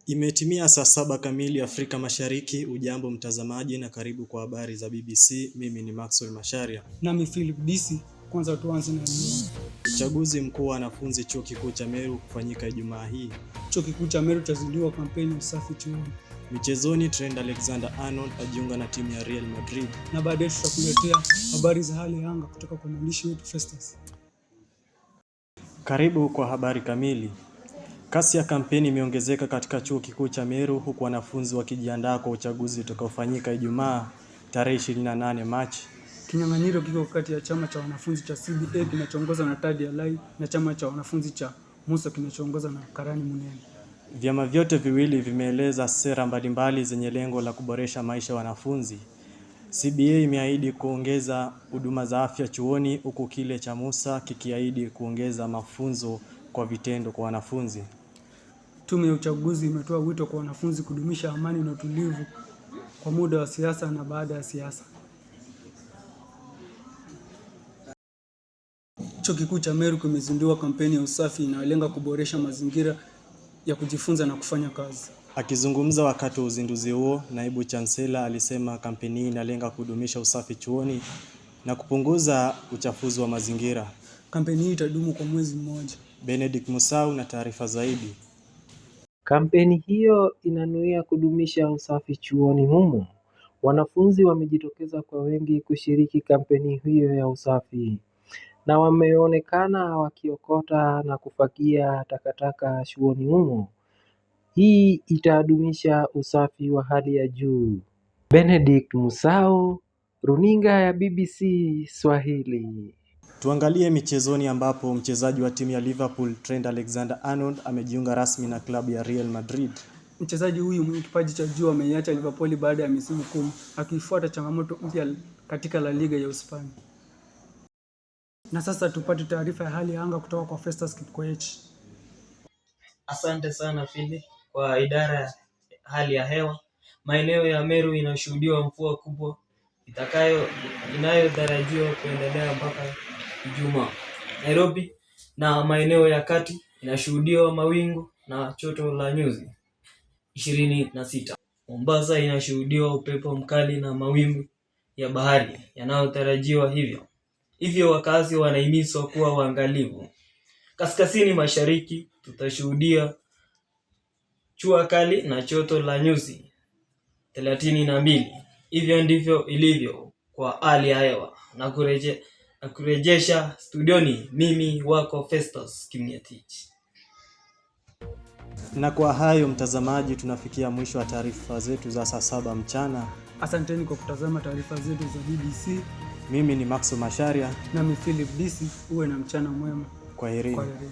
Imetimia saa 7 kamili Afrika Mashariki. Ujambo mtazamaji na karibu kwa habari za BBC. Mimi ni Maxwell Masharia. Nami Philip DC. Kwanza tuanze na leo. Uchaguzi mkuu wa wanafunzi Chuo Kikuu cha Meru kufanyika Ijumaa hii. Chuo Kikuu cha Meru tazindua kampeni ya usafi chuoni. Michezoni, Trent Alexander-Arnold ajiunga na timu ya Real Madrid. Na baadaye tutakuletea habari za hali ya anga kutoka kwa mwandishi wetu Festus. Karibu kwa habari kamili. Kasi ya kampeni imeongezeka katika Chuo Kikuu cha Meru huku wanafunzi wakijiandaa kwa uchaguzi utakaofanyika Ijumaa tarehe 28 Machi. Kinyang'anyiro kiko kati ya chama cha wanafunzi cha CBA kinachoongozwa na Tadia Lai na chama cha wanafunzi cha Musa kinachoongozwa na Karani Munene. Vyama vyote viwili vimeeleza sera mbalimbali zenye lengo la kuboresha maisha ya wanafunzi. CBA imeahidi kuongeza huduma za afya chuoni huku kile cha Musa kikiahidi kuongeza mafunzo kwa vitendo kwa wanafunzi. Tume ya uchaguzi imetoa wito kwa wanafunzi kudumisha amani na utulivu kwa muda wa siasa na baada ya siasa. Chuo Kikuu cha Meru kimezindua kampeni ya usafi inayolenga kuboresha mazingira ya kujifunza na kufanya kazi. Akizungumza wakati wa uzinduzi huo, naibu chancellor alisema kampeni hii inalenga kudumisha usafi chuoni na kupunguza uchafuzi wa mazingira. Kampeni hii itadumu kwa mwezi mmoja. Benedict Musau na taarifa zaidi. Kampeni hiyo inanuia kudumisha usafi chuoni humo. Wanafunzi wamejitokeza kwa wengi kushiriki kampeni hiyo ya usafi na wameonekana wakiokota na kufagia takataka chuoni humo. Hii itadumisha usafi wa hali ya juu. Benedict Musau, runinga ya BBC Swahili. Tuangalie michezoni ambapo mchezaji wa timu ya Liverpool Trent Alexander-Arnold amejiunga rasmi na klabu ya Real Madrid. Mchezaji huyu mwenye kipaji cha juu ameiacha Liverpool baada ya misimu 10 akifuata changamoto mpya katika La Liga ya Uhispania. Na sasa tupate taarifa ya hali ya anga kutoka kwa Festus Kipkoech. Asante sana Philip kwa idara ya hali ya hewa. Maeneo ya Meru inashuhudiwa mvua kubwa inayotarajiwa kuendelea mpaka Ijumaa. Nairobi na maeneo ya kati inashuhudiwa mawingu na joto la nyuzi 26. Mombasa inashuhudiwa upepo mkali na mawimbi ya bahari yanayotarajiwa hivyo wakazi wanahimizwa kuwa waangalifu. Kaskazini mashariki tutashuhudia jua kali na joto la nyuzi 32. Hivyo ndivyo ilivyo kwa hali ya hewa na kurejesha studioni mimi wako Festus Kimyetich. Na kwa hayo mtazamaji, tunafikia mwisho wa taarifa zetu za saa 7 mchana. Asanteni kwa kutazama taarifa zetu za BBC. Mimi ni Maxwell Masharia. Nami Philip DC. Uwe na mchana mwema. Kwaherini. Kwaherini.